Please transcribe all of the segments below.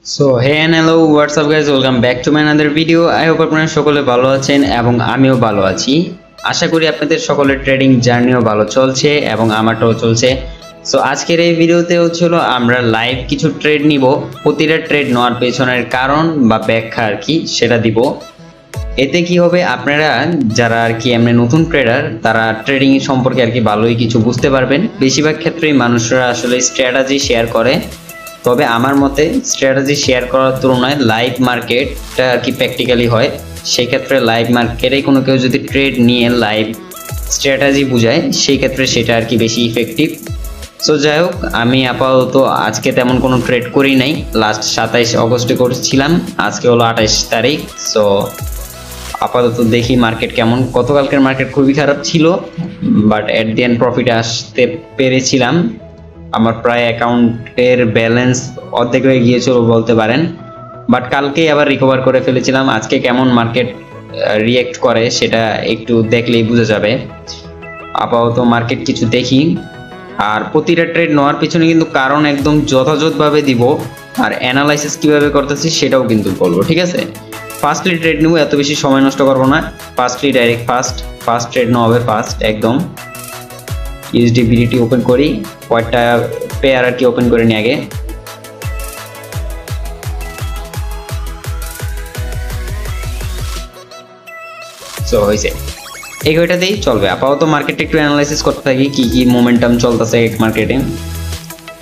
So hey and hello WhatsApp guys, welcome back to my another video. I hope আপনারা সকলে ভালো আছেন এবং আমিও ভালো আছি। আশা করি আপনাদের সকলের ট্রেডিং জার্নিও ভালো চলছে এবং আমারটাও চলছে। সো আজকের এই ভিডিওতে হচ্ছিল আমরা লাইভ কিছু ট্রেড নিব, প্রতিটা ট্রেড নেওয়ার পেছনের কারণ বা ব্যাখ্যা আর কি সেটা দিব। এতে কি হবে, আপনারা যারা আর কি এমনি নতুন ট্রেডার তারা ট্রেডিং সম্পর্কে আর কি ভালোই কিছু বুঝতে পারবেন। বেশিরভাগ ক্ষেত্রেই মানুষরা আসলে স্ট্র্যাটেজি শেয়ার করে, তবে আমার মতে স্ট্র্যাটেজি শেয়ার করার তুলনায় লাইভ মার্কেটটা আর কি প্র্যাকটিক্যালি হয়। সেক্ষেত্রে লাইভ মার্কেটে কোনো কেউ যদি ট্রেড নিয়ে লাইভ স্ট্র্যাটেজি বুঝায় সেই ক্ষেত্রে সেটা আর কি বেশি ইফেক্টিভ। সো যাই হোক, আমি আপাতত আজকে তেমন কোনো ট্রেড করি নাই। লাস্ট 27 অগস্টে করেছিলাম, আজকে হলো 28 তারিখ। সো আপাতত দেখি মার্কেট কেমন। গতকালকের মার্কেট খুবই খারাপ ছিল, বাট এট দি এন্ড প্রফিটে আসতে পেরেছিলাম। আমার প্রায় অ্যাকাউন্টের ব্যালেন্স অর্ধেক হয়ে গিয়েছিল বলতে পারেন, বাট কালকেই আবার রিকভার করে ফেলেছিলাম। আজকে কেমন মার্কেট রিয়েক্ট করে সেটা একটু দেখলেই বোঝা যাবে। আপাতত মার্কেট কিছু দেখি, আর প্রতিটা ট্রেড নেওয়ার পিছনে কিন্তু কারণ একদম যথাযথভাবে দিব, আর অ্যানালাইসিস কীভাবে করতেছি সেটাও কিন্তু বলবো, ঠিক আছে? ফার্স্টলি ট্রেড নেবো, এত বেশি সময় নষ্ট করবো না। ফার্স্টলি ডাইরেক্ট ফার্স্ট ট্রেড নেওয়া হবে, ফার্স্ট একদম। ইউএসডি ওপেন করি, কয়েকটা পেয়ার আর কি ওপেন করে নিই আগে। সো হয়েছে, এই ঘড়িটাতেই চলবে। আপাতত মার্কেটে একটু অ্যানালাইসিস করতে থাকি কি কি মোমেন্টাম চলতেছে মার্কেটে।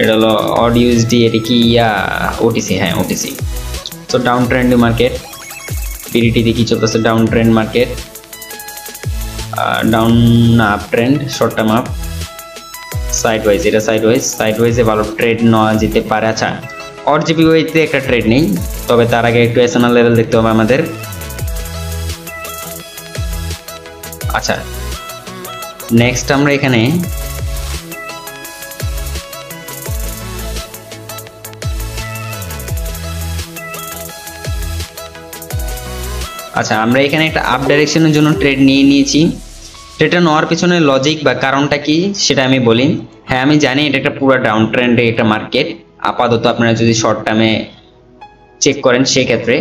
এটা হলো অড ইউএসডি, এটা কি ওটিসি, হ্যাঁ OTC. So down trend market. BDT দিয়ে কি চলতেছে? ডাউন ট্রেন্ড মার্কেট, ডাউন না up trend, short term up, sideways. এটা সাইডওয়াইজে ভালো ট্রেড নেওয়া যেতে পারে। আচ্ছা, অর জিপিওয়াইতে একটা ট্রেড নেই, তবে তার আগে একটু এসএনএল লেভেল দেখতে হবে আমাদের। আচ্ছা, নেক্সট আমরা এখানে একটা আপ ডাইরেকশনের জন্য ট্রেড নিয়ে নিয়েছি। ট্রেডটা নেওয়ার পিছনে লজিক বা কারণটা কি সেটা আমি বলি। হ্যাঁ, আমি জানি এটা একটা পুরো ডাউন ট্রেন্ডে একটা মার্কেট আপাতত, আপনারা যদি শর্ট টার্মে চেক করেন সেক্ষেত্রে।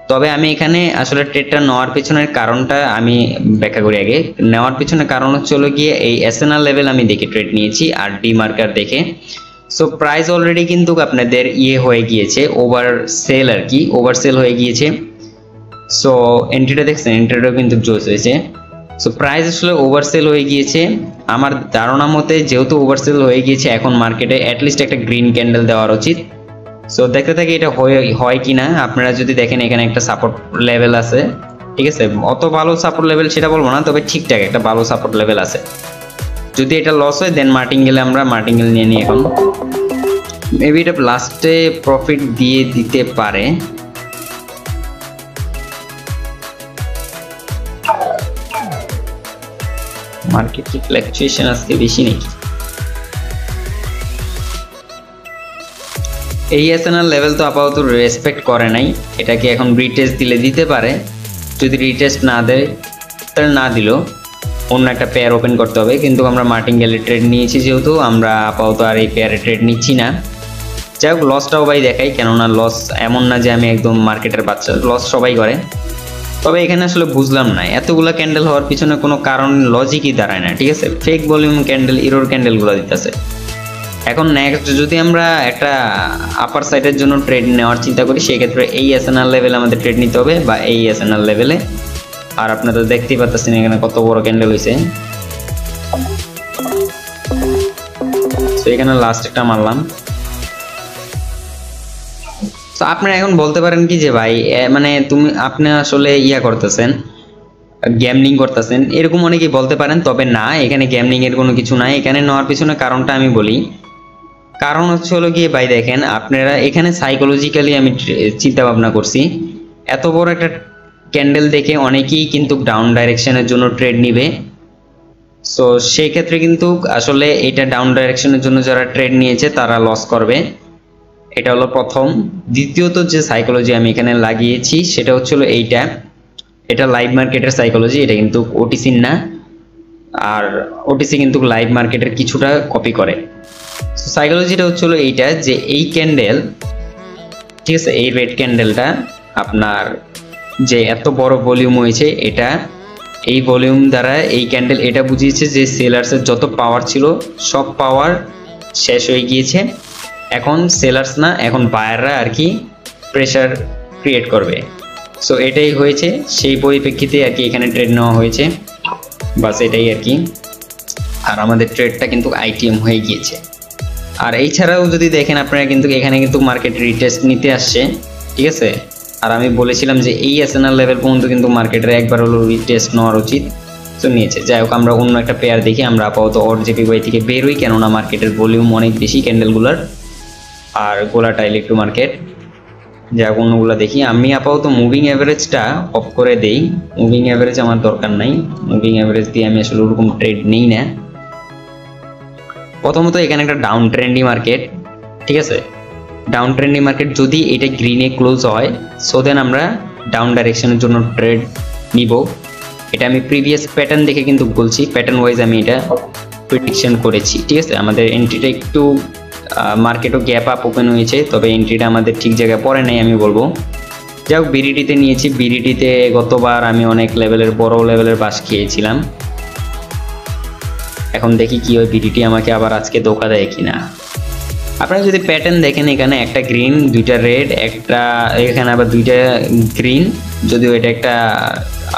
তবে আমি এখানে আসলে ট্রেডটা নেওয়ার পিছনের কারণটা আমি ব্যাখ্যা করি আগে। নেওয়ার পিছনে কারণ হলো গিয়ে এই এসএনএল লেভেল আমি দেখে ট্রেড নিয়েছি আর ডি মার্কার দেখে। সো প্রাইস অলরেডি কিন্তু আপনাদের হয়ে গিয়েছে, ওভার সেল আর কি, ওভার সেল হয়ে গিয়েছে। সো এন্ট্রিটা দেখছেন, এন্ট্রিটাও কিন্তু জোস হয়েছে। সো প্রাইস আসলে ওভারসেল হয়ে গিয়েছে আমার ধারণা মতে। যেহেতু ওভারসেল হয়ে গিয়েছে, এখন মার্কেটে অ্যাটলিস্ট একটা গ্রিন ক্যান্ডেল দেওয়ার উচিত। সো দেখতে থাকি এটা হয় কি না। আপনারা যদি দেখেন এখানে একটা সাপোর্ট লেভেল আছে, ঠিক আছে? অত ভালো সাপোর্ট লেভেল সেটা বলবো না, তবে ঠিকঠাক একটা ভালো সাপোর্ট লেভেল আছে। যদি এটা লস হয় দেন মার্টিঙ্গেলে আমরা মার্টিঙ্গেল নিয়ে নিই। এখন মেবি এটা লাস্টে প্রফিট দিয়ে দিতে পারে। মার্কেট কি ফ্ল্যাকচুয়েশন আজকে বেশি নাকি? এই এসএনএল লেভেল তো আপাতত রেসপেক্ট করে নাই, এটাকে এখন রিটেস্ট দিলে দিতে পারে। যদি রিটেস্ট না দেয় তাহলে না দিলেও অন্য একটা পেয়ার ওপেন করতে হবে। কিন্তু আমরা মার্টিঙ্গেলে ট্রেড নিয়েছি, যেহেতু আমরা আপাতত আর এই পেয়ারে ট্রেড নিচ্ছি না। যাই হোক, লসটাও ভাই দেখাই, কেননা লস এমন না যে আমি একদম মার্কেটের বাচ্চা, লস সবাই করে। তবে এখানে আসলে বুঝলাম না, এতগুলো ক্যান্ডেল হওয়ার পিছনে কোনো কারণ লজিকই দাঁড়ায় না, ঠিক আছে? ফেক ভলিউম ক্যান্ডেল, ইরোর ক্যান্ডেলগুলো দিতেছে। এখন নেক্সট যদি আমরা একটা আপার সাইডের জন্য ট্রেড নেওয়ার চিন্তা করি, সেক্ষেত্রে এই এসএনএল লেভেলে আমাদের ট্রেড নিতে হবে, বা এই এসএনএল লেভেলে। আর আপনারা দেখতেই পাচ্ছেন এখানে কত বড় ক্যান্ডেল হয়েছে। তো এখানে লাস্ট একটা মারলাম। তো আপনারা এখন বলতে পারেন কি যে ভাই মানে আপনি আসলে করতেছেন, গ্যামলিং করতেছেন, এরকম অনেকেই বলতে পারেন। তবে না, এখানে গ্যামলিং এর কোনো কিছু নাই। এখানে নেওয়ার পিছনে কারণটা আমি বলি। কারণ হলো গিয়ে ভাই দেখেন, আপনারা এখানে সাইকোলজিক্যালি আমি চিন্তা ভাবনা করছি, এত বড় একটা ক্যান্ডেল দেখে অনেকেই কিন্তু ডাউন ডাইরেকশনের জন্য ট্রেড নিবে। সো সেই ক্ষেত্রে কিন্তু আসলে এটা ডাউন ডাইরেকশনের জন্য যারা ট্রেড নিয়েছে তারা লস করবে। এটা হলো প্রথম। দ্বিতীয়ত যে সাইকোলজি আমি এখানে লাগিয়েছি সেটা হচ্ছিল এইটা, এটা লাইভ মার্কেটের সাইকোলজি, এটা কিন্তু ওটিসি না। আর ওটিসি কিন্তু লাইভ মার্কেটের কিছুটা কপি করে। সাইকোলজিটা হচ্ছিল এইটা, যে এই ক্যান্ডেল ঠিক আছে। এই রেড ক্যান্ডেলটা আপনার যে এত বড় ভলিউম হয়েছে, এটা এই ভলিউম দ্বারা এই ক্যান্ডেল এটা বুঝিয়েছে যে সেলার্সের যত পাওয়ার ছিল সব পাওয়ার শেষ হয়ে গিয়েছে। এখন সেলার্স না, এখন বায়াররা আর কি প্রেশার ক্রিয়েট করবে। সো এটাই হয়েছে, সেই পরিপ্রেক্ষিতে আর কি এখানে ট্রেড নেওয়া হয়েছে, বাস এটাই আর কি। আর আমাদের ট্রেডটা কিন্তু আইটিএম হয়ে গিয়েছে। আর এছাড়াও যদি দেখেন আপনারা কিন্তু এখানে কিন্তু মার্কেট রিটেস্ট নিতে আসছে, ঠিক আছে। আর আমি বলেছিলাম যে এই এসএনআর লেভেল পর্যন্ত কিন্তু মার্কেটের একবার হলো রিটেস্ট নেওয়ার উচিত, তো নিয়েছে। যাই হোক, আমরা অন্য একটা পেয়ার দেখি। আমরা আপাতত ORJPY থেকে বেরোই, কেননা মার্কেটের ভলিউম অনেক বেশি ক্যান্ডেলগুলার, আর গোলাটাইল একটু মার্কেট। যাই হোক, অন্যগুলো দেখি। আমি আপাতত মুভিং অ্যাভারেজটা অফ করে দেই, মুভিং অ্যাভারেজ আমার দরকার নাই। মুভিং অ্যাভারেজ দিয়ে আমি আসলে ওরকম ট্রেড নেই না। প্রথমত এখানে একটা ডাউন ট্রেন্ডি মার্কেট, ঠিক আছে। ডাউন ট্রেন্ডি মার্কেট যদি এটা গ্রিনে ক্লোজ হয়, সো দেন আমরা ডাউন ডাইরেকশনের জন্য ট্রেড নিব। এটা আমি প্রিভিয়াস প্যাটার্ন দেখে কিন্তু বলছি, প্যাটার্ন ওয়াইজ আমি এটা প্রেডিকশন করেছি, ঠিক আছে। আমাদের এন্ট্রিটা একটু মার্কেটও গ্যাপ আপ ওপেন হয়েছে, তবে এন্ট্রিটা আমাদের ঠিক জায়গায় পড়ে নাই আমি বলবো। যাই হোক, বিডিটিতে নিয়েছি। বিডিটিতে গতবার আমি অনেক লেভেলের বড় লেভেলের বাস খেয়েছিলাম। এখন দেখি কি হয়, বিডিটি আমাকে আবার আজকে ধোকা দেয় কিনা। আপনারা যদি প্যাটার্ন দেখেন, এখানে একটা গ্রিন, দুইটা রেড, একটা এখানে আবার দুইটা গ্রিন, যদিও এটা একটা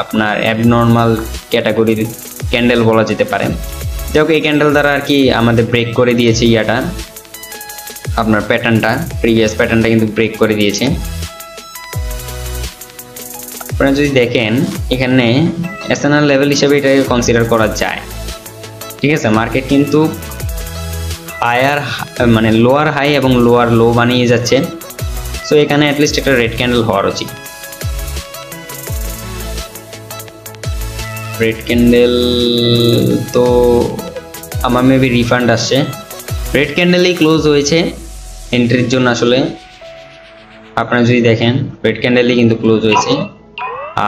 আপনার অ্যাবনর্মাল ক্যাটাগরির ক্যান্ডেল বলা যেতে পারে। যাই হোক, এই ক্যান্ডেল দ্বারা আর কি আমাদের ব্রেক করে দিয়েছে ইয়াটা, আপনার প্যাটার্নটা, প্রিভিয়াস প্যাটার্নটা কিন্তু ব্রেক করে দিয়েছে। আপনারা যদি দেখেন এখানে এসএনআর লেভেল হিসেবে এটাকে কনসিডার করা যায়, ঠিক আছে। মার্কেট কিন্তু হায়ার মানে লোয়ার হাই এবং লোয়ার লো বানিয়ে যাচ্ছে। সো এখানে অ্যাটলিস্ট একটা রেড ক্যান্ডেল হওয়ার উচিত। রেড ক্যান্ডেল তো আমার মেবি রিফান্ড আসছে। রেড ক্যান্ডেলই ক্লোজ হয়েছে এন্ট্রির জন্য। আসলে আপনারা যদি দেখেন রেড ক্যান্ডেলই কিন্তু ক্লোজ হয়েছে,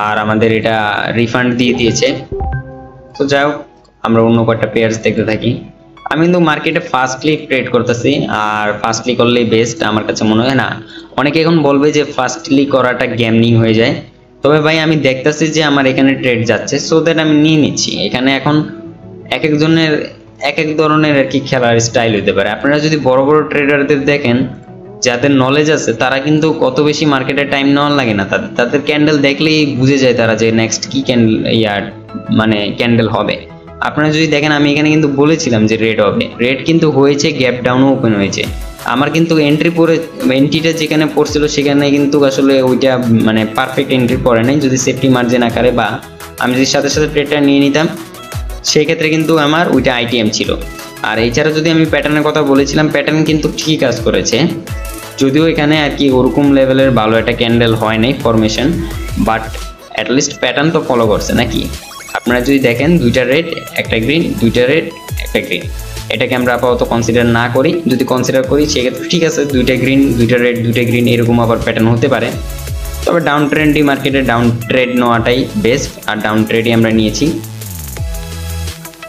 আর আমাদের এটা রিফান্ড দিয়ে দিয়েছে। তো যাই হোক, আমরা অন্য কয়েকটা পেয়ার্স দেখতে থাকি। আমি কিন্তু মার্কেটে ফার্স্টলি ট্রেড করতেছি, আর ফার্স্টলি করলেই বেস্ট আমার কাছে মনে হয়। না, অনেকে এখন বলবে যে ফার্স্টলি করাটা গেমিং হয়ে যায়, তবে ভাই আমি দেখতেছি যে আমার এখানে ট্রেড যাচ্ছে, সো দ্যাট আমি নিয়ে নিচ্ছি। এখানে এখন এক একজনের এক এক ধরনের আর কি খেলার স্টাইল হতে পারে। আপনারা যদি বড় বড় ট্রেডারদের দেখেন, যাদের নলেজ আছে, তারা কিন্তু কত বেশি মার্কেটে টাইম নেওয়ার লাগে না। তাদের ক্যান্ডেল দেখলেই বুঝে যায় তারা যে নেক্সট কি ক্যান্ডেল হবে। আপনারা যদি দেখেন, আমি এখানে কিন্তু বলেছিলাম যে রেড হবে, রেড কিন্তু হয়েছে, গ্যাপ ডাউনও ওপেন হয়েছে। আমার কিন্তু এন্ট্রিটা যেখানে পড়ছিল সেখানে কিন্তু আসলে ওইটা মানে পারফেক্ট এন্ট্রি পড়ে নাই। যদি সেফটি মার্জিন আকারে বা আমি যদি সাথে সাথে ট্রেডটা নিয়ে নিতাম, সেই ক্ষেত্রে কিন্তু আমার ওইটা আইটিএম ছিল। আর এছাড়া যদি আমি প্যাটার্নের কথা বলেছিলাম, প্যাটার্ন কিন্তু ঠিক কাজ করেছে, যদিও এখানে আর কি ওরকম লেভেলের ভালো একটা ক্যান্ডেল হয় নাই ফরমেশন, বাট অ্যাটলিস্ট প্যাটার্ন তো ফলো করছে নাকি। আপনারা যদি দেখেন দুইটা রেড একটা গ্রিন, দুইটা রেড একটা গ্রিন, এটাকে আমরা আপাতত কনসিডার না করি। যদি কনসিডার করি সেক্ষেত্রে ঠিক আছে, দুইটা গ্রিন দুইটা রেড দুইটা গ্রিন এরকম আবার প্যাটার্ন হতে পারে। তবে ডাউন ট্রেন্ডি মার্কেটে ডাউন ট্রেড নেওয়াটাই বেস্ট, আর ডাউন ট্রেডই আমরা নিয়েছি।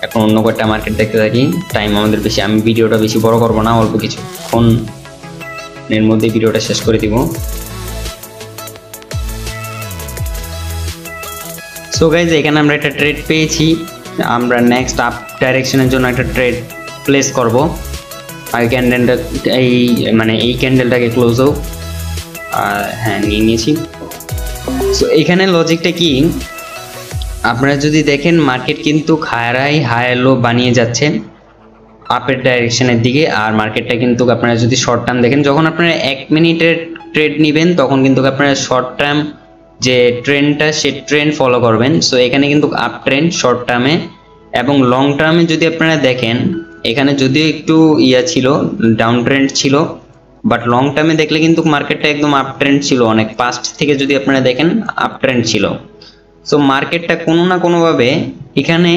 এখন অন্য কয়েকটা মার্কেট দেখতে থাকি। টাইম আমাদের বেশি, আমি ভিডিওটা বেশি বড় করবো না, অল্প কিছুক্ষণ এর মধ্যে ভিডিওটা শেষ করে দিব। সো গাইজ, এখানে আমরা একটা ট্রেড পেয়েছি। আমরা নেক্সট আপ ডাইরেকশনের জন্য একটা ট্রেড প্লেস করব। আর ক্যান্ডেলটা এই ক্যান্ডেলটাকে ক্লোজ হোক। হ্যাঁ, নিয়ে নিয়েছি। সো এখানে লজিকটা কি, আপনারা যদি দেখেন মার্কেট কিন্তু হায়ার লো বানিয়ে যাচ্ছে আপের ডাইরেকশনের দিকে। আর মার্কেটটা কিন্তু আপনারা যদি শর্ট টার্ম দেখেন, যখন আপনারা 1 মিনিটের ট্রেড নেবেন তখন কিন্তু আপনারা শর্ট টার্ম যে ট্রেন্ডটা সে ট্রেন্ড ফলো করবেন। সো এখানে কিন্তু আপ ট্রেন্ড শর্ট টার্মে, এবং লং টার্মে যদি আপনারা দেখেন এখানে যদিও একটু ছিল, ডাউন ট্রেন্ড ছিল, বাট লং টার্মে দেখলে কিন্তু মার্কেটটা একদম আপ ট্রেন্ড ছিল। অনেক পাস্ট থেকে যদি আপনারা দেখেন আপ ট্রেন্ড ছিল। সো মার্কেটটা কোনো না কোনোভাবে এখানে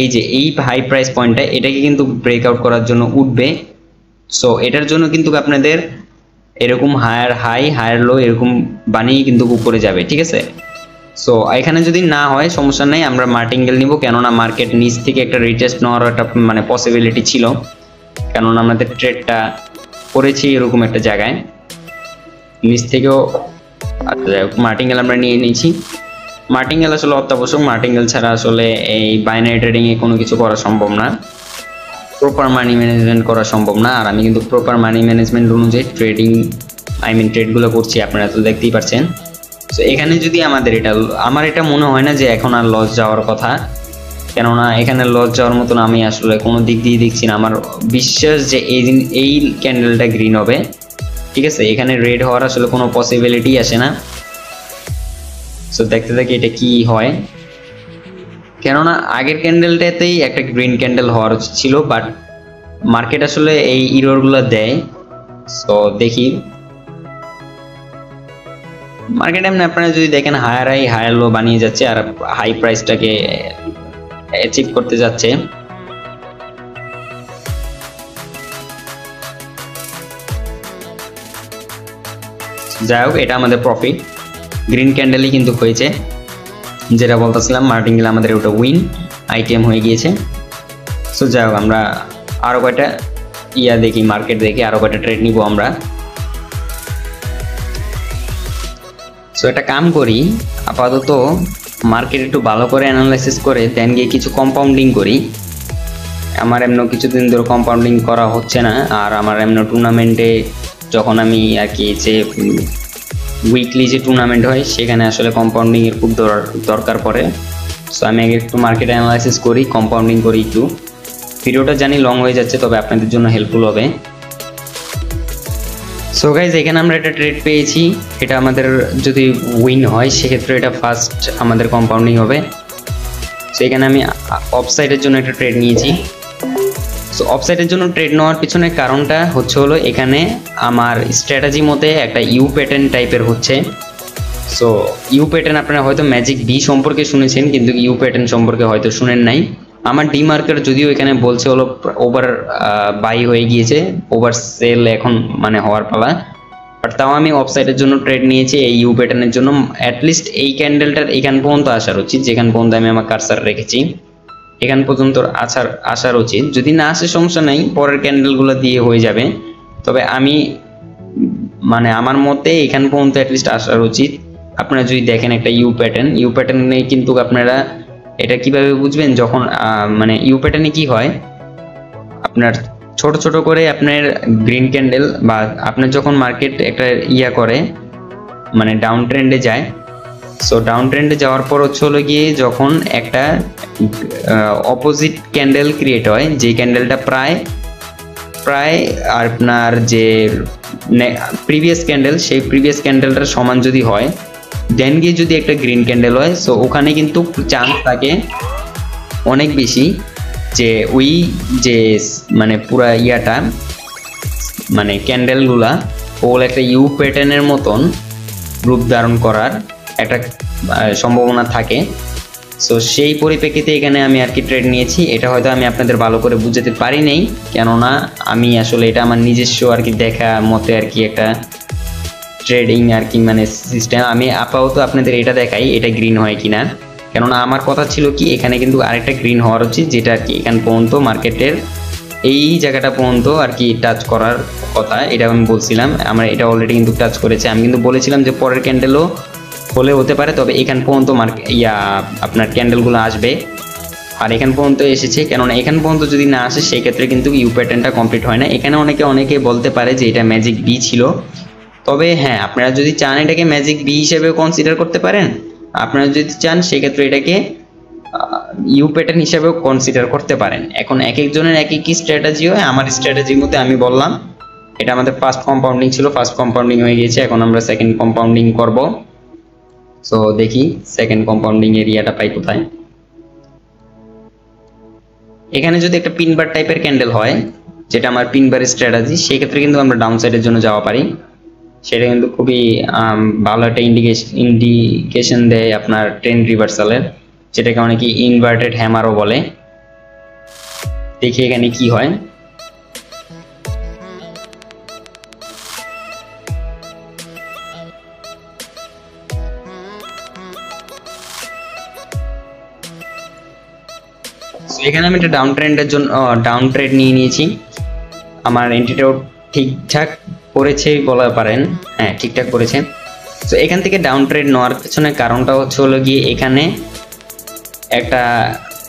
এই যে এই হাই প্রাইস পয়েন্টটা এটাকে কিন্তু ব্রেকআউট করার জন্য উঠবে। সো এটার জন্য কিন্তু আপনাদের এরকম হায়ার হাই হায়ার লো এরকম বানিয়ে কিন্তু উপরে যাবে, ঠিক আছে। সো এখানে যদি না হয় সমস্যা নেই, আমরা মার্টিঙ্গেল নিব, কেননা মার্কেট নিচ থেকে একটা রিটেস্ট নেওয়ার একটা পসিবিলিটি ছিল, কেননা আমাদের ট্রেডটা করেছি এরকম একটা জায়গায়। নিচ থেকেও। আচ্ছা যাই হোক, মার্টিঙ্গেল আমরা নিয়ে নিয়েছি। মার্টিঙ্গেল আসলে অত্যাবশ্যক, মার্টিঙ্গেল ছাড়া আসলে এই বাইনারি ট্রেডিংয়ে কোনো কিছু করা সম্ভব না, প্রপার মানি ম্যানেজমেন্ট করা সম্ভব না। আর আমি কিন্তু প্রপার মানি ম্যানেজমেন্ট অনুযায়ী ট্রেডগুলো করছি, আপনারা তো দেখতেই পাচ্ছেন। তো এখানে যদি আমার এটা মনে হয় না যে এখন আর লস যাওয়ার কথা, কেননা এখানে লস যাওয়ার মতন আমি আসলে কোনো দিক দিয়ে দেখছি না। আমার বিশ্বাস যে এই ক্যান্ডেলটা গ্রিন হবে, ঠিক আছে, এখানে রেড হওয়ার আসলে কোনো পসিবিলিটি আসে না। সো দেখতে থাকি এটা কি হয়, কেননা আগের ক্যান্ডেলটাতেই একটা গ্রিন ক্যান্ডেল হওয়ার ছিল, বাট মার্কেট আসলে এই ইররগুলো দেয়। সো দেখি মার্কেট এমনি আপনারা যদি দেখেন হায়ার হাই হায়ার লো বানিয়ে যাচ্ছে আর হাই প্রাইসটাকে অ্যাচিভ করতে যাচ্ছে। যাই হোক, এটা আমাদের প্রফিট, গ্রিন ক্যান্ডেলই কিন্তু হয়েছে, যেটা বলতেছিলাম মার্টিঙ্গেল আমাদের ওটা উইন আইটেম হয়ে গিয়েছে। সো যাই হোক, আমরা আরও কয়টা দেখি, মার্কেট দেখি, আরও কয়টা ট্রেড নিব আমরা। সো একটা কাম করি, আপাতত মার্কেট একটু ভালো করে অ্যানালাইসিস করে দেন গিয়ে কিছু কম্পাউন্ডিং করি। আমার এমন কিছুদিন ধরে কম্পাউন্ডিং করা হচ্ছে না, আর আমার এমন টুর্নামেন্টে যখন আমি আর কি যে উইকলি যে টুর্নামেন্ট হয় সেখানে আসলে কম্পাউন্ডিংয়ের খুব দরকার পড়ে। সো আমি আগে একটু মার্কেট অ্যানালাইসিস করি, কম্পাউন্ডিং করি একটু। ভিডিওটা জানি লং হয়ে যাচ্ছে, তবে আপনাদের জন্য হেল্পফুল হবে। সো গাইজ, এখানে আমরা একটা ট্রেড পেয়েছি, এটা আমাদের যদি উইন হয় সেক্ষেত্রে এটা ফার্স্ট আমাদের কম্পাউন্ডিং হবে। সো এখানে আমি অফসাইডের জন্য একটা ট্রেড নিয়েছি। সো অফসাইডের জন্য ট্রেড নেওয়ার পিছনে কারণটা হলো এখানে আমার স্ট্র্যাটেজি মতে একটা ইউ প্যাটার্ন টাইপের হচ্ছে। সো ইউ প্যাটার্ন আপনারা হয়তো ম্যাজিক বি সম্পর্কে শুনেছেন, কিন্তু ইউ প্যাটার্ন সম্পর্কে হয়তো শুনেন নাই। আমার ডি মার্কেট যদিও এখানে বলছে হলো ওভার বাই হয়ে গিয়েছে, ওভার সেল এখন মানে হওয়ার পালা, বাট তাও আমি অফসাইডের জন্য ট্রেড নিয়েছি এই ইউ প্যাটার্নের জন্য। অ্যাটলিস্ট এই ক্যান্ডেলটার এখান পর্যন্ত আসার উচিত, যেখান পর্যন্ত আমি আমার কারসার রেখেছি এখান পর্যন্ত আসার উচিত। যদি না আসে সমস্যা নেই, পরের ক্যান্ডেলগুলো দিয়ে হয়ে যাবে, তবে আমি মানে আমার মতে এখান পর্যন্ত অ্যাটলিস্ট আসার উচিত। আপনারা যদি দেখেন একটা ইউ প্যাটার্নে কিন্তু আপনারা এটা কিভাবে বুঝবেন, যখন মানে ইউ প্যাটার্নে কি হয়, আপনার ছোট ছোট করে আপনার গ্রিন ক্যান্ডেল বা আপনার যখন মার্কেট একটা করে মানে ডাউন ট্রেন্ডে যায়। সো ডাউন ট্রেন্ডে যাওয়ার পর হলো গিয়ে যখন একটা অপোজিট ক্যান্ডেল ক্রিয়েট হয়, যে ক্যান্ডেলটা প্রায় আপনার যে প্রিভিয়াস ক্যান্ডেল সেই প্রিভিয়াস ক্যান্ডেলটার সমান যদি হয়, দেন গিয়ে যদি একটা গ্রিন ক্যান্ডেল হয়, সো ওখানে কিন্তু চান্স থাকে অনেক বেশি যে ওই যে মানে পুরা মানে ক্যান্ডেলগুলা ওগুলো একটা ইউ প্যাটার্নের মতন রূপ ধারণ করার একটা সম্ভাবনা থাকে। সো সেই পরিপ্রেক্ষিতে এখানে আমি আর কি ট্রেড নিয়েছি। এটা হয়তো আমি আপনাদের ভালো করে বুঝাতে পারি নাই, কেননা আমি আসলে এটা আমার নিজস্ব আর কি দেখা মতে আর কি একটা ট্রেডিং আর কি মানে সিস্টেম। আমি আপাতত আপনাদের এটা দেখাই এটা গ্রিন হয় কিনা, কেননা আমার কথা ছিল কি এখানে কিন্তু আরেকটা গ্রিন হওয়ার উচিত, যেটা আর কি এখান পর্যন্ত মার্কেটের এই জায়গাটা পর্যন্ত আর কি টাচ করার কথা, এটা আমি বলছিলাম। আমার এটা অলরেডি কিন্তু টাচ করেছে। আমি কিন্তু বলেছিলাম যে পরের ক্যান্ডেলও হলে হতে পারে, তবে এখান পর্যন্ত আপনার ক্যান্ডেলগুলো আসবে, আর এখান পর্যন্ত এসেছে। কেননা এখান পর্যন্ত যদি না আসে সেই ক্ষেত্রে কিন্তু ইউ প্যাটার্নটা কমপ্লিট হয় না। এখানে অনেকে বলতে পারে যে এটা ম্যাজিক বি ছিল, তবে হ্যাঁ, আপনারা যদি চান এটাকে ম্যাজিক বি হিসেবে কনসিডার করতে পারেন। আপনারা যদি চান সেক্ষেত্রে এটাকে ইউ প্যাটার্ন হিসেবেও কনসিডার করতে পারেন। এখন এক একজনের এক একই স্ট্র্যাটেজি হয়। আমার স্ট্র্যাটেজির মধ্যে আমি বললাম এটা আমাদের ফার্স্ট কম্পাউন্ডিং ছিল, ফার্স্ট কম্পাউন্ডিং হয়ে গিয়েছে, এখন আমরা সেকেন্ড কম্পাউন্ডিং করব। সো দেখি সেকেন্ড কম্পাউন্ডিং এরিয়াটা পাই কোথায়। এখানে যদি একটা পিনবার টাইপের ক্যান্ডেল হয়, যেটা আমার পিনবারের স্ট্র্যাটেজি, সেই ক্ষেত্রে কিন্তু আমরা ডাউন সাইডের জন্য যাওয়া পারি। সেটা কিন্তু খুবই ভালো একটা ইন্ডিকেশন দেয় আপনার ট্রেন্ড রিভার্সালের, যেটাকে অনেকে ইনভার্টেড হ্যামারও বলে। দেখি এখানে কি হয়। এখানে আমি একটা ডাউন ট্রেন্ডের জন্য ডাউন ট্রেড নিয়ে নিয়েছি। আমার এন্ট্রিটাও ঠিকঠাক করেছে বলা পারেন, হ্যাঁ ঠিকঠাক করেছে। তো এখান থেকে ডাউন ট্রেড নেওয়ার পেছনে কারণটা হলো গিয়ে এখানে একটা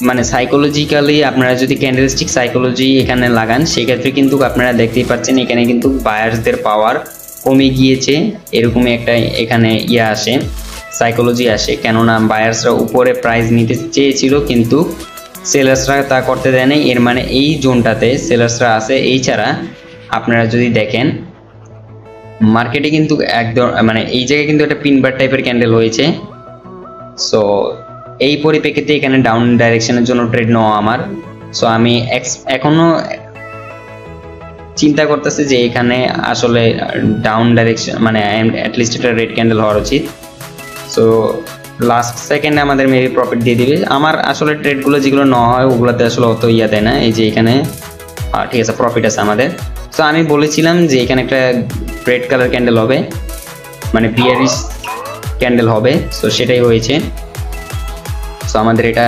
মানে সাইকোলজিক্যালি আপনারা যদি ক্যান্ডেলস্টিক সাইকোলজি এখানে লাগান সেক্ষেত্রে কিন্তু আপনারা দেখতেই পাচ্ছেন এখানে কিন্তু বায়ার্সদের পাওয়ার কমে গিয়েছে, এরকমই একটা এখানে আসে, সাইকোলজি আসে। কেননা বায়ার্সরা উপরে প্রাইস নিতে চেয়েছিল কিন্তু সেলার্সরা তা করতে দেয় নাই। এর মানে এই জোনটাতে সেলার্সরা আছে। এই ছাড়া আপনারা যদি দেখেন মার্কেটে কিন্তু একদম মানে এই জায়গায় কিন্তু একটা পিনবার টাইপের ক্যান্ডেল হয়েছে। সো এই পরিপ্রেক্ষিতে এখানে ডাউন ডাইরেকশনের জন্য ট্রেড নেওয়া আমার। সো আমি এখনো চিন্তা করতেছি যে এখানে আসলে ডাউন ডাইরেকশন মানে অ্যাটলিস্ট এটা রেড ক্যান্ডেল হওয়ার উচিত। সো লাস্ট সেকেন্ডে আমাদের মেবি প্রফিট দিয়ে দিবে। আমার আসলে ট্রেডগুলো যেগুলো নেওয়া হয় ওগুলোতে আসলে অত দেয় না। এই যে এখানে ঠিক আছে প্রফিট আছে আমাদের। সো আমি বলেছিলাম যে এখানে একটা রেড কালার ক্যান্ডেল হবে, মানে বিয়ারিশ ক্যান্ডেল হবে। সো সেটাই হয়েছে। সো আমাদের এটা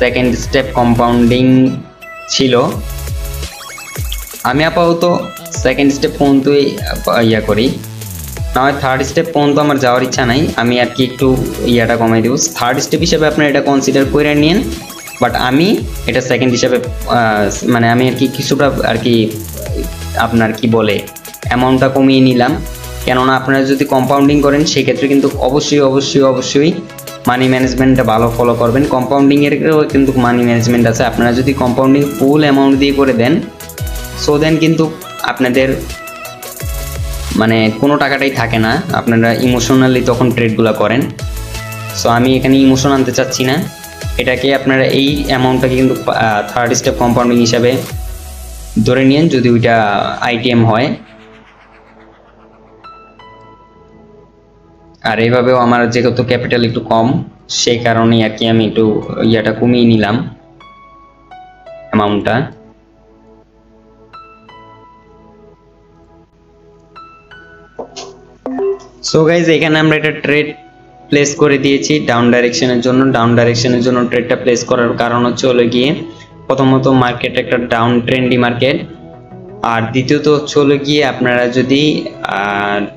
সেকেন্ড স্টেপ কম্পাউন্ডিং ছিল। আমি আপাতত সেকেন্ড স্টেপ পর্যন্ত করি, না হয় থার্ড স্টেপ পর্যন্ত আমার যাওয়ার ইচ্ছা নাই। আমি আর কি একটু কমাই দেবো। থার্ড স্টেপ হিসেবে আপনারা এটা কনসিডার করে নিন, বাট আমি এটা সেকেন্ড হিসেবে মানে আমি আর কি কিছুটা আর কি আপনার কি বলে অ্যামাউন্টটা কমিয়ে নিলাম। কেননা আপনারা যদি কম্পাউন্ডিং করেন সেক্ষেত্রে কিন্তু অবশ্যই মানি ম্যানেজমেন্টটা ভালো ফলো করবেন। কম্পাউন্ডিংয়েরও কিন্তু মানি ম্যানেজমেন্ট আছে। আপনারা যদি কম্পাউন্ডিং ফুল অ্যামাউন্ট দিয়ে করে দেন সো দেন কিন্তু আপনাদের মানে কোনো টাকাটাই থাকে না, আপনারা ইমোশনালি তখন ট্রেডগুলো করেন। সো আমি এখানে ইমোশন আনতে চাচ্ছি না। এটাকে আপনারা এই অ্যামাউন্টটাকে কিন্তু থার্ড স্টেপ কম্পাউন্ডিং হিসাবে ধরে নিন যদি ওইটা আইটিএম হয়। আর এইভাবেও আমার যেহেতু ক্যাপিটাল একটু কম সেই কারণেই আর কি আমি একটু কমিয়ে নিলাম অ্যামাউন্টটা। সো গাইজ এখানে আমরা একটা ট্রেড প্লেস করে দিয়েছি ডাউন ডাইরেকশনের জন্য। ডাউন ডাইরেকশনের জন্য ট্রেডটা প্লেস করার কারণ হলো গিয়ে প্রথমত মার্কেট একটা ডাউন ট্রেন্ডি মার্কেট, আর দ্বিতীয়ত হলো গিয়ে আপনারা যদি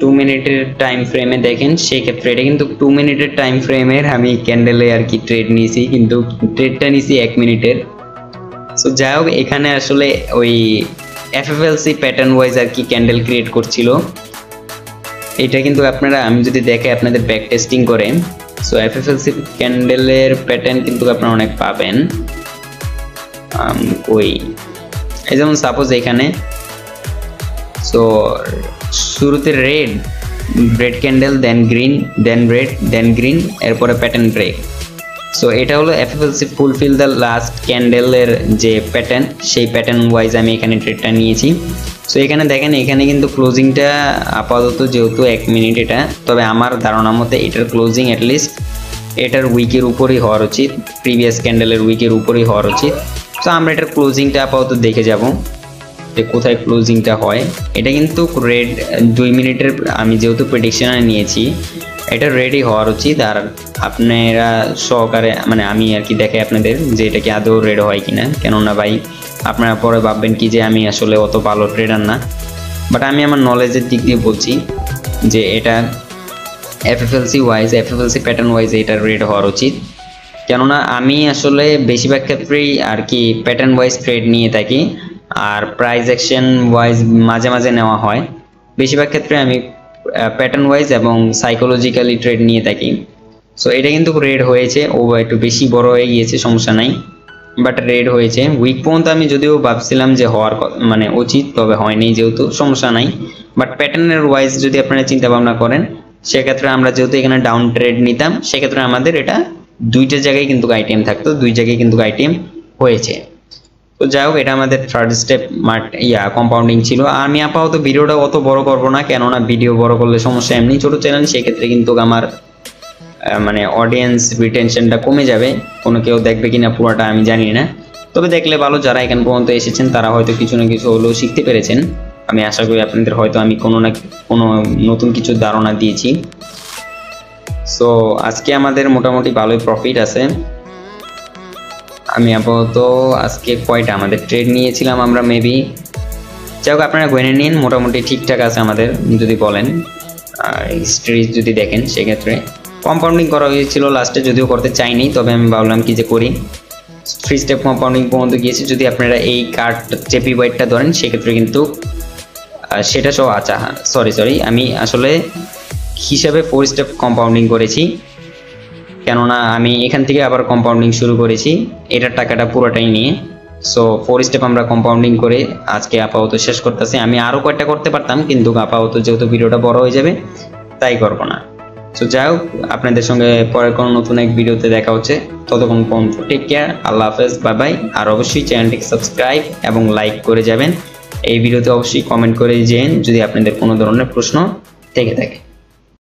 2 মিনিটের টাইম ফ্রেমে দেখেন সেক্ষেত্রে এটা কিন্তু 2 মিনিটের টাইম ফ্রেমের আমি ক্যান্ডেলে আর কি ট্রেড নিয়েছি, কিন্তু ট্রেডটা নিয়েছি 1 মিনিটের। সো যাই হোক এখানে আসলে ওই এফএফএলসি প্যাটার্ন ওয়াইজ আর কি ক্যান্ডেল ক্রিয়েট করছিল। এটা কিন্তু আপনারা আমি যদি দেখে আপনাদের ব্যাক টেস্টিং করে সো এফএফএলসি ক্যান্ডেলের প্যাটার্ন কিন্তু আপনারা অনেক পাবেন। এই যেমন সাপোজ এখানে সো শুরুতে রেড ক্যান্ডেল, দেন গ্রিন, দেন রেড, দেন গ্রিন, এরপরে প্যাটার্ন ব্রেক। সো এটা হলো এফএফএলসি ফুলফিল দ্য লাস্ট ক্যান্ডেলের যে প্যাটার্ন, সেই প্যাটার্ন ওয়াইজ আমি এখানে ট্রেডটা নিয়েছি। সো এখানে দেখেন এখানে কিন্তু ক্লোজিংটা আপাতত যেহেতু 1 মিনিট এটা, তবে আমার ধারণা মতে এটার ক্লোজিং অ্যাটলিস্ট এটার উইকের উপরই হওয়ার উচিত, প্রিভিয়াস ক্যান্ডেলের উইকের উপরই হওয়ার উচিত। সো আমরা এটার ক্লোজিংটা আপাতত দেখে যাব যে কোথায় ক্লোজিংটা হয়। এটা কিন্তু রেড 2 মিনিটের আমি যেহেতু প্রেডিকশনে নিয়েছি এটা রেডই হওয়ার উচিত। আর আপনারা সহকারে মানে আমি আর কি দেখে আপনাদের যে এটা কি আদৌ রেড হয় কিনা, কেননা ভাই আপনারা পরে ভাববেন কি যে আমি আসলে অত ভালো ট্রেডার না, বাট আমি আমার নলেজের দিক দিয়ে বলছি যে এটা এফএফএলসি প্যাটার্ন ওয়াইজ এটা রেড হওয়ার উচিত। কেননা আমি আসলে বেশিরভাগ ক্ষেত্রেই আর কি প্যাটার্ন ওয়াইজ ট্রেড নিয়ে থাকি, আর প্রাইস অ্যাকশন ওয়াইজ মাঝে মাঝে নেওয়া হয়। বেশিরভাগ ক্ষেত্রে আমি প্যাটার্ন ওয়াইজ এবং সাইকোলজিক্যালি ট্রেড নিয়ে থাকি। সো এটা কিন্তু রেড হয়েছে, ও একটু বেশি বড় হয়ে গিয়েছে, সমস্যা নাই, বাট রেড হয়েছে। উইক পর্যন্ত আমি যদিও ভাবছিলাম যে হওয়ার মানে উচিত, তবে হয়নি যেহেতু সমস্যা নাই। বাট প্যাটার্নের ওয়াইজ যদি আপনারা চিন্তা ভাবনা করেন সেক্ষেত্রে আমরা যেহেতু এখানে ডাউন ট্রেড নিতাম সেক্ষেত্রে আমাদের এটা দুইটা জায়গায় কিন্তু আইটেম থাকতো, দুই জায়গায় কিন্তু আইটেম হয়েছে। তো যাই হোক এটা আমাদের থার্ড স্টেপ কম্পাউন্ডিং ছিল। আমি আপাতত ভিডিওটা অত বড় করব না, কেননা ভিডিও বড় করলে সমস্যা, এমনি ছোট চ্যানেল সেক্ষেত্রে কিন্তু আমার মানে অডিয়েন্স রিটেনশনটা কমে যাবে, কোনো কেউ দেখবে কিনা পুরোটা আমি জানি না, তবে দেখলে ভালো। যারা এখান পর্যন্ত এসেছেন তারা হয়তো কিছু না কিছু হলেও শিখতে পেরেছেন। আমি আশা করি আপনাদের হয়তো আমি কোনো না কোনো নতুন কিছু ধারণা দিয়েছি। সো আজকে আমাদের মোটামুটি ভালোই প্রফিট আছে। আমি আপাতত আজকে কয়টা আমাদের ট্রেড নিয়েছিলাম আমরা মেবি যাই হোক আপনারা গয়না নিন, মোটামুটি ঠিকঠাক আছে আমাদের যদি বলেন। আর হিস্ট্রি যদি দেখেন সেক্ষেত্রে কম্পাউন্ডিং করা হয়েছিল লাস্টে, যদিও করতে চাইনি, তবে আমি ভাবলাম কি যে করি। 3 স্টেপ কম্পাউন্ডিং পর্যন্ত গিয়েছি। যদি আপনারা এই কার্ড জেপি ওয়াইটটা ধরেন সেক্ষেত্রে কিন্তু সেটা সহ আচ্ছা সরি আমি আসলে হিসাবে 4 স্টেপ কম্পাউন্ডিং করেছি, কেননা আমি এখান থেকে আবার কম্পাউন্ডিং শুরু করেছি এটার টাকাটা পুরোটাই নিয়ে। সো 4 স্টেপ আমরা কম্পাউন্ডিং করে আজকে আপাতত শেষ করতেছি। আমি আরও কয়েকটা করতে পারতাম, কিন্তু আপাতত যেহেতু ভিডিওটা বড় হয়ে যাবে তাই করবো না। সো যাই হোক, আপনাদের সঙ্গে পরের কোনো নতুন এক ভিডিওতে দেখা হচ্ছে। ততক্ষণ পর্যন্ত টেক কেয়ার, আল্লাহ হাফেজ, বাই বাই। আর অবশ্যই চ্যানেলটিকে সাবস্ক্রাইব এবং লাইক করে যাবেন। এই ভিডিওতে অবশ্যই কমেন্ট করে যেন যদি আপনাদের কোনো ধরনের প্রশ্ন থেকে থাকে।